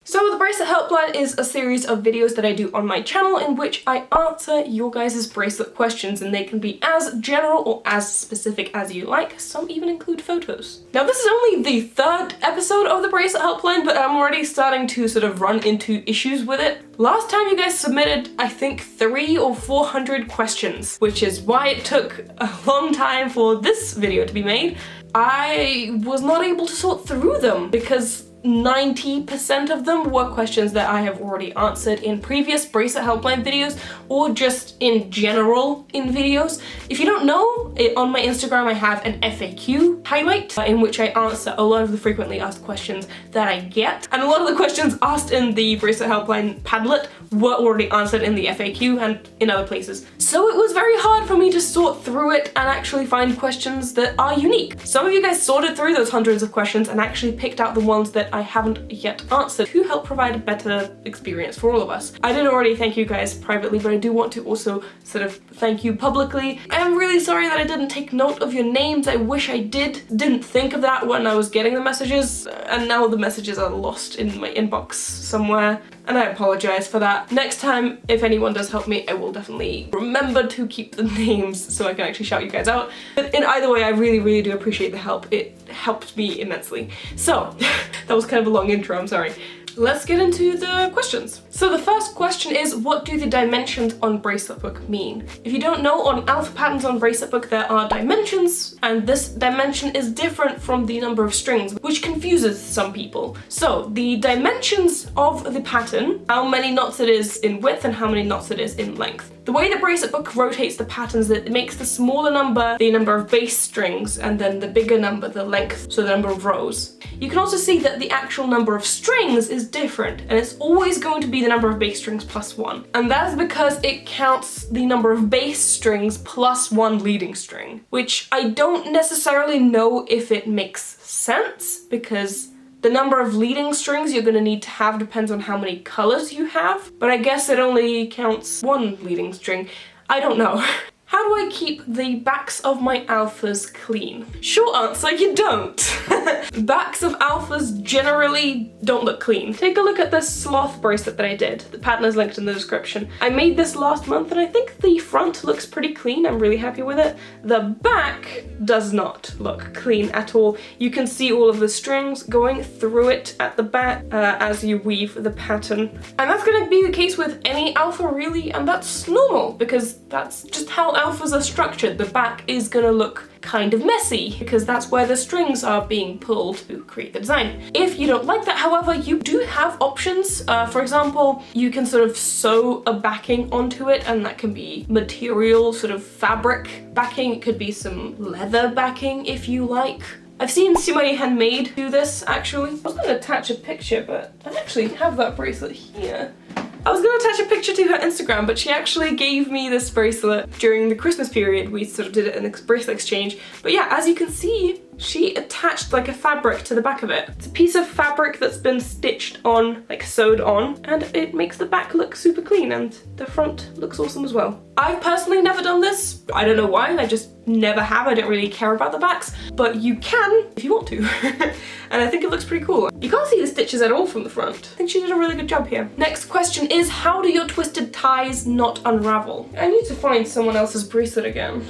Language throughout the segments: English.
So the Bracelet Helpline is a series of videos that I do on my channel in which I answer your guys' bracelet questions, and they can be as general or as specific as you like. Some even include photos. Now this is only the third episode of the Bracelet Helpline, but I'm already starting to sort of run into issues with it. Last time you guys submitted, I think 300 or 400 questions, which is why it took a long time for this video to be made. I was not able to sort through them because 90% of them were questions that I have already answered in previous Bracelet Helpline videos or just in general in videos. If you don't know, on my Instagram I have an FAQ highlight in which I answer a lot of the frequently asked questions that I get. And a lot of the questions asked in the Bracelet Helpline Padlet were already answered in the FAQ and in other places. So it was very hard for me to sort through it and actually find questions that are unique. Some of you guys sorted through those hundreds of questions and actually picked out the ones that I haven't yet answered to help provide a better experience for all of us. I did already thank you guys privately, but I do want to also sort of thank you publicly. I am really sorry that I didn't take note of your names. I wish I didn't think of that when I was getting the messages, and now the messages are lost in my inbox somewhere, and I apologize for that. Next time, if anyone does help me, I will definitely remember to keep the names so I can actually shout you guys out. But in either way, I really do appreciate the help. It helped me immensely. So that was kind of a long intro, I'm sorry. Let's get into the questions. So the first question is, what do the dimensions on Bracelet Book mean? If you don't know, on alpha patterns on Bracelet Book there are dimensions, and this dimension is different from the number of strings, which confuses some people. So the dimensions of the pattern, how many knots it is in width and how many knots it is in length. The way that Bracelet Book rotates the patterns, that it makes the smaller number the number of base strings, and then the bigger number the length, so the number of rows. You can also see that the actual number of strings is different, and it's always going to be the number of base strings plus 1. And that is because it counts the number of base strings plus 1 leading string, which I don't necessarily know if it makes sense, because the number of leading strings you're going to need to have depends on how many colors you have, but I guess it only counts 1 leading string. I don't know. How do I keep the backs of my alphas clean? Short answer, you don't. Backs of alphas generally don't look clean. Take a look at this sloth bracelet that I did. The pattern is linked in the description. I made this last month and I think the front looks pretty clean. I'm really happy with it. The back does not look clean at all. You can see all of the strings going through it at the back as you weave the pattern. And that's gonna be the case with any alpha really, and that's normal because that's just how alphas are structured. The back is gonna look kind of messy because that's where the strings are being pulled to create the design. If you don't like that, however, you do have options. For example, you can sort of sew a backing onto it, and that can be material, sort of fabric backing. It could be some leather backing if you like. I've seen Simari Handmade do this actually. I was gonna attach a picture, but I actually have that bracelet here. I was gonna attach a picture to her Instagram, but she actually gave me this bracelet during the Christmas period. We sort of did it in a bracelet exchange. But yeah, as you can see, she attached like a fabric to the back of it. It's a piece of fabric that's been stitched on, like sewed on, and it makes the back look super clean, and the front looks awesome as well. I've personally never done this. I don't know why, I just never have. I don't really care about the backs, but you can if you want to. And I think it looks pretty cool. You can't see the stitches at all from the front. I think she did a really good job here. Next question is, how do your twisted ties not unravel? I need to find someone else's bracelet again.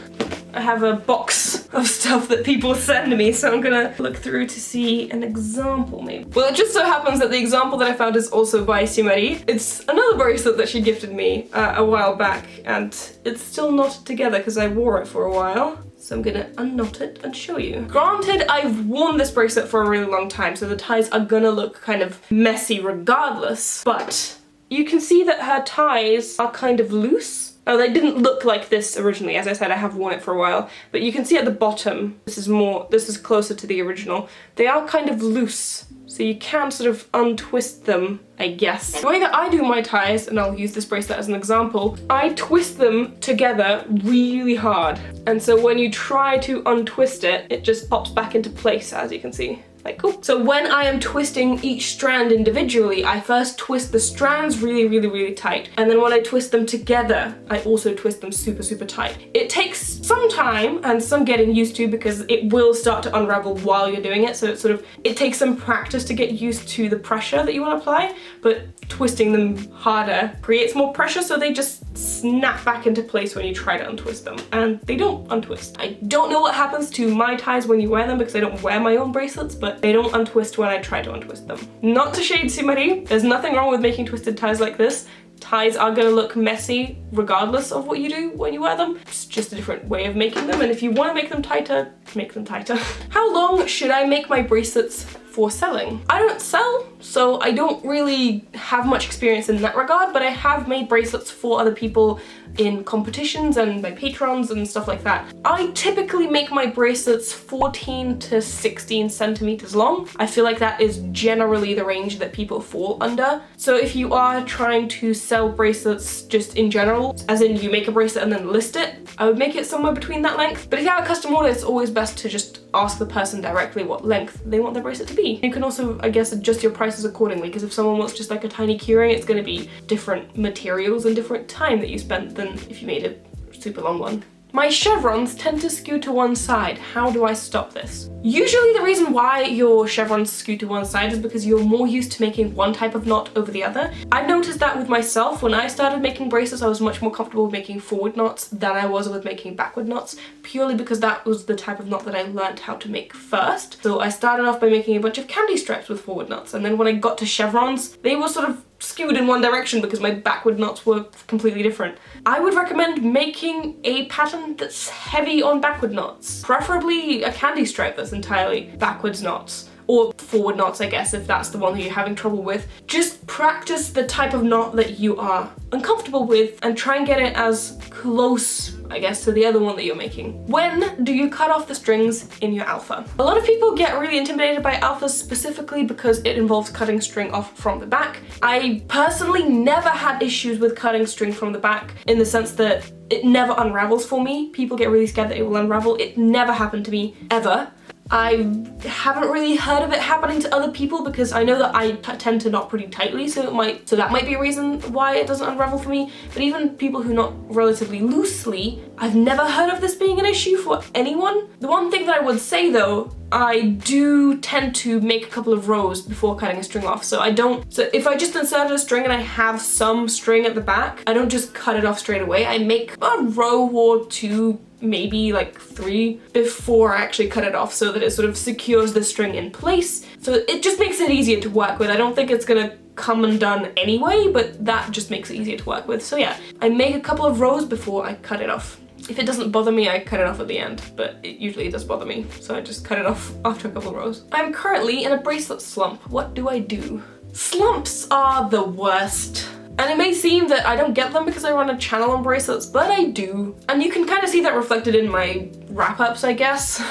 I have a box of stuff that people send me, so I'm gonna look through to see an example maybe. Well, it just so happens that the example that I found is also by Simari. It's another bracelet that she gifted me a while back, and it's still knotted together because I wore it for a while. So I'm gonna unknot it and show you. Granted, I've worn this bracelet for a really long time, so the ties are gonna look kind of messy regardless, but you can see that her ties are kind of loose. Oh, they didn't look like this originally. As I said, I have worn it for a while, but you can see at the bottom, this is closer to the original. They are kind of loose, so you can sort of untwist them, I guess. The way that I do my ties, and I'll use this bracelet as an example, I twist them together really hard. And so when you try to untwist it, it just pops back into place, as you can see. Like, cool. So when I am twisting each strand individually, I first twist the strands really tight. And then when I twist them together, I also twist them super tight. It takes some time and some getting used to because it will start to unravel while you're doing it. So it takes some practice to get used to the pressure that you want to apply, but twisting them harder creates more pressure, so they just snap back into place when you try to untwist them, and they don't untwist. I don't know what happens to my ties when you wear them because I don't wear my own bracelets, but they don't untwist when I try to untwist them. Not to shade somebody, there's nothing wrong with making twisted ties like this. Ties are gonna look messy regardless of what you do when you wear them. It's just a different way of making them, and if you want to make them tighter, make them tighter. How long should I make my bracelets for selling? I don't sell, so I don't really have much experience in that regard, but I have made bracelets for other people in competitions and by patrons and stuff like that. I typically make my bracelets 14 to 16 centimeters long. I feel like that is generally the range that people fall under. So if you are trying to sell bracelets just in general, as in you make a bracelet and then list it, I would make it somewhere between that length. But if you have a custom order, it's always best to just ask the person directly what length they want their bracelet to be. You can also, I guess, adjust your prices accordingly, because if someone wants just like a tiny keyring, it's going to be different materials and different time that you spent than if you made a super long one. My chevrons tend to skew to one side. How do I stop this? Usually the reason why your chevrons skew to one side is because you're more used to making one type of knot over the other. I've noticed that with myself. When I started making bracelets, I was much more comfortable with making forward knots than I was with making backward knots, purely because that was the type of knot that I learned how to make first. So I started off by making a bunch of candy stripes with forward knots, and then when I got to chevrons, they were sort of skewed in one direction because my backward knots were completely different. I would recommend making a pattern that's heavy on backward knots, preferably a candy stripe that's entirely backwards knots, or forward knots, I guess, if that's the one that you're having trouble with. Just practice the type of knot that you are uncomfortable with and try and get it as close, I guess, to the other one that you're making. When do you cut off the strings in your alpha? A lot of people get really intimidated by alphas specifically because it involves cutting string off from the back. I personally never had issues with cutting string from the back, in the sense that it never unravels for me. People get really scared that it will unravel. It never happened to me, ever. I haven't really heard of it happening to other people because I know that I tend to knot pretty tightly, so that might be a reason why it doesn't unravel for me. But even people who knot relatively loosely, I've never heard of this being an issue for anyone. The one thing that I would say though, I do tend to make a couple of rows before cutting a string off. So if I just inserted a string and I have some string at the back, I don't just cut it off straight away. I make a row or two, maybe like 3, before I actually cut it off, so that it sort of secures the string in place. So it just makes it easier to work with. I don't think it's gonna come undone anyway, but that just makes it easier to work with. So yeah, I make a couple of rows before I cut it off. If it doesn't bother me, I cut it off at the end, but it usually does bother me, so I just cut it off after a couple of rows. I'm currently in a bracelet slump. What do I do? Slumps are the worst. And it may seem that I don't get them because I run a channel on bracelets, but I do. And you can kind of see that reflected in my wrap-ups, I guess,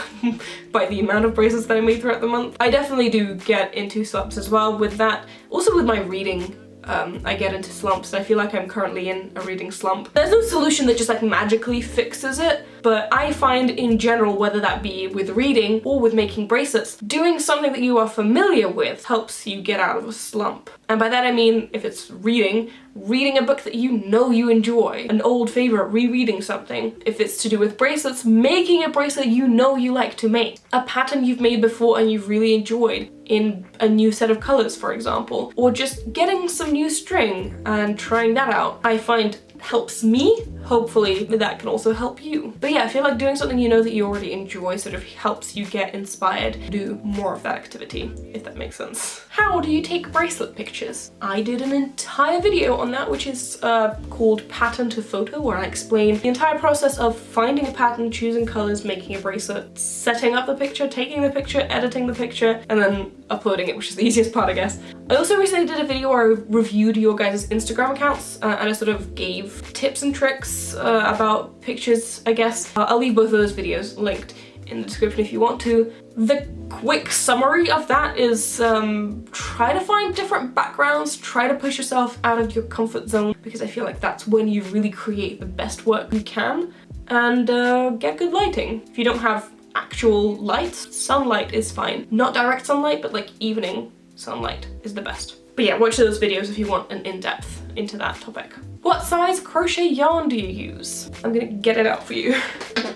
by the amount of bracelets that I made throughout the month. I definitely do get into slumps as well with that. Also with my reading, I get into slumps. I feel like I'm currently in a reading slump. There's no solution that just like magically fixes it, but I find in general, whether that be with reading or with making bracelets, doing something that you are familiar with helps you get out of a slump. And by that I mean, if it's reading a book that you know you enjoy, an old favorite, rereading something. If it's to do with bracelets, making a bracelet you know you like to make. A pattern you've made before and you've really enjoyed in a new set of colors, for example. Or just getting some new string and trying that out, I find helps me. Hopefully that can also help you. But yeah, I feel like doing something you know that you already enjoy sort of helps you get inspired to do more of that activity, if that makes sense. How do you take bracelet pictures? I did an entire video on that, which is called Pattern to Photo, where I explain the entire process of finding a pattern, choosing colors, making a bracelet, setting up the picture, taking the picture, editing the picture, and then uploading it, which is the easiest part, I guess. I also recently did a video where I reviewed your guys' Instagram accounts and I sort of gave tips and tricks about pictures, I guess. I'll leave both of those videos linked in the description if you want to. The quick summary of that is try to find different backgrounds, try to push yourself out of your comfort zone, because I feel like that's when you really create the best work you can, and get good lighting. If you don't have actual light. Sunlight is fine. Not direct sunlight, but like evening sunlight is the best. But yeah, watch those videos if you want an in-depth into that topic. What size crochet yarn do you use? I'm gonna get it out for you.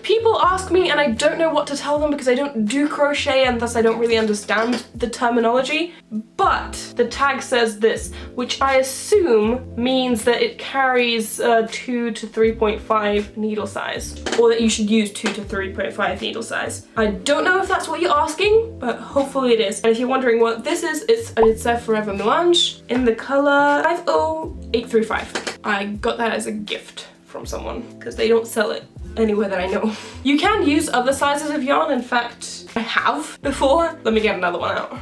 People ask me and I don't know what to tell them because I don't do crochet and thus I don't really understand the terminology, but the tag says this, which I assume means that it carries 2 to 3.5 needle size, or that you should use 2 to 3.5 needle size. I don't know if that's what you're asking, but hopefully it is. And if you're wondering what this is, it's a Forever Melange in the color 50835. I got that as a gift from someone because they don't sell it anywhere that I know. You can use other sizes of yarn. In fact, I have before. Let me get another one out.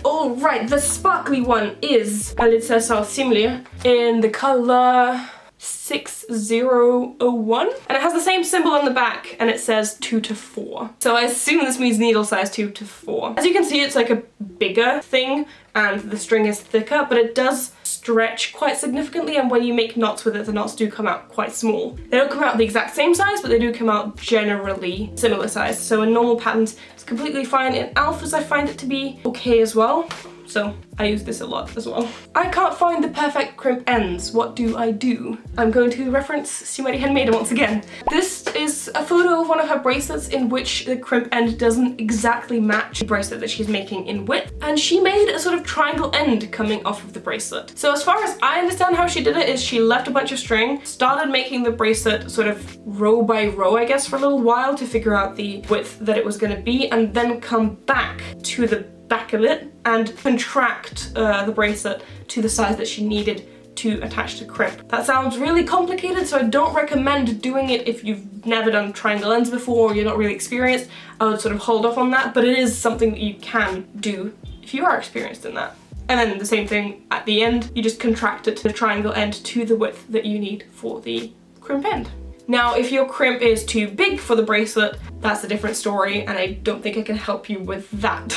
All right, the sparkly one is Alice South Simile in the color 6001, and it has the same symbol on the back and it says 2 to 4. So I assume this means needle size 2 to 4. As you can see, it's like a bigger thing and the string is thicker, but it does stretch quite significantly, and when you make knots with it, the knots do come out quite small. They don't come out the exact same size, but they do come out generally similar size. So in normal patterns, it's completely fine. In alphas, I find it to be okay as well. So I use this a lot as well. I can't find the perfect crimp ends. What do I do? I'm going to reference Sumeri Handmade once again. This is a photo of one of her bracelets in which the crimp end doesn't exactly match the bracelet that she's making in width. And she made a sort of triangle end coming off of the bracelet. So as far as I understand how she did it is she left a bunch of string, started making the bracelet sort of row by row, I guess, for a little while to figure out the width that it was going to be, and then come back to the back of it and contract the bracelet to the size that she needed to attach to crimp. That sounds really complicated, so I don't recommend doing it if you've never done triangle ends before or you're not really experienced. I would sort of hold off on that, but it is something that you can do if you are experienced in that. And then the same thing at the end, you just contract it to the triangle end to the width that you need for the crimp end. Now, if your crimp is too big for the bracelet, that's a different story, and I don't think I can help you with that.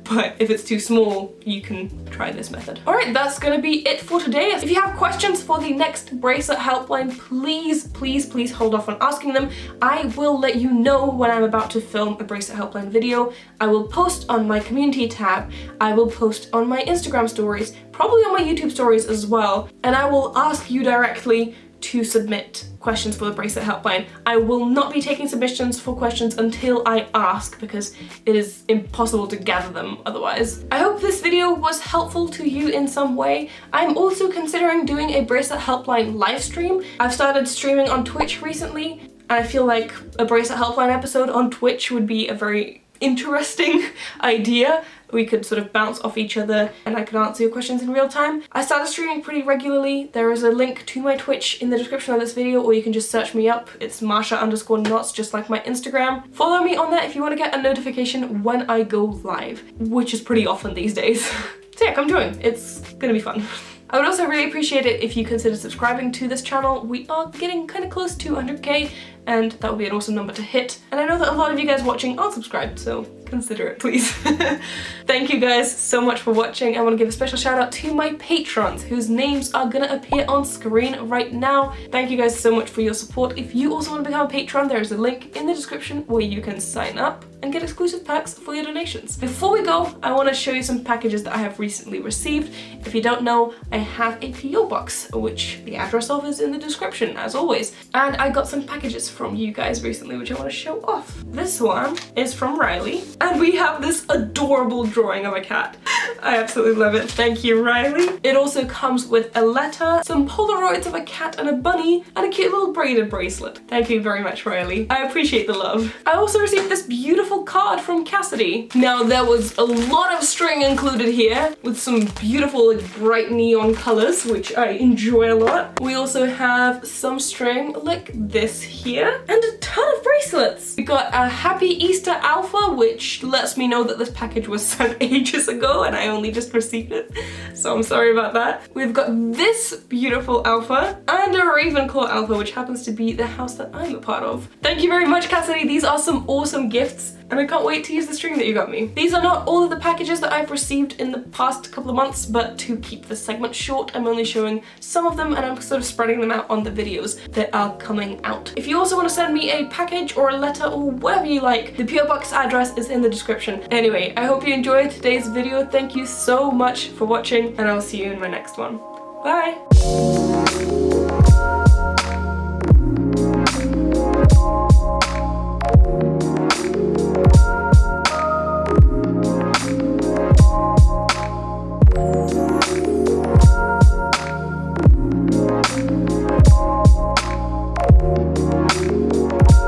But if it's too small, you can try this method. All right, that's gonna be it for today. If you have questions for the next bracelet helpline, please, please, please hold off on asking them. I will let you know when I'm about to film a bracelet helpline video. I will post on my community tab. I will post on my Instagram stories, probably on my YouTube stories as well, and I will ask you directly to submit questions for the bracelet helpline. I will not be taking submissions for questions until I ask because it is impossible to gather them otherwise. I hope this video was helpful to you in some way. I'm also considering doing a bracelet helpline live stream. I've started streaming on Twitch recently, and I feel like a bracelet helpline episode on Twitch would be a very interesting idea. We could sort of bounce off each other and I could answer your questions in real time. I started streaming pretty regularly. There is a link to my Twitch in the description of this video, or you can just search me up. It's Masha_knots, just like my Instagram. Follow me on that if you want to get a notification when I go live, which is pretty often these days. So yeah, come join. It's gonna be fun. I would also really appreciate it if you consider subscribing to this channel. We are getting kind of close to 100k, and that would be an awesome number to hit. And I know that a lot of you guys watching aren't subscribed, so consider it, please. Thank you guys so much for watching. I want to give a special shout out to my patrons, whose names are gonna appear on screen right now. Thank you guys so much for your support. If you also want to become a patron, there is a link in the description where you can sign up and get exclusive perks for your donations. Before we go, I want to show you some packages that I have recently received. If you don't know, I have a PO box, which the address of is in the description, as always. And I got some packages from you guys recently, which I want to show off. This one is from Riley, and we have this adorable drawing of a cat. I absolutely love it. Thank you, Riley. It also comes with a letter, some Polaroids of a cat and a bunny, and a cute little braided bracelet. Thank you very much, Riley. I appreciate the love. I also received this beautiful card from Cassidy. Now, there was a lot of string included here with some beautiful, like, bright neon colors, which I enjoy a lot. We also have some string like this here and a ton of bracelets. We got a Happy Easter Alpha, which lets me know that this package was sent ages ago and I only just received it, so I'm sorry about that. We've got this beautiful alpha and a Ravenclaw alpha, which happens to be the house that I'm a part of. Thank you very much, Cassidy. These are some awesome gifts. and I can't wait to use the string that you got me. These are not all of the packages that I've received in the past couple of months, but to keep this segment short, I'm only showing some of them and I'm sort of spreading them out on the videos that are coming out. If you also want to send me a package or a letter or whatever you like, the PO Box address is in the description. Anyway, I hope you enjoyed today's video. Thank you so much for watching, and I'll see you in my next one. Bye!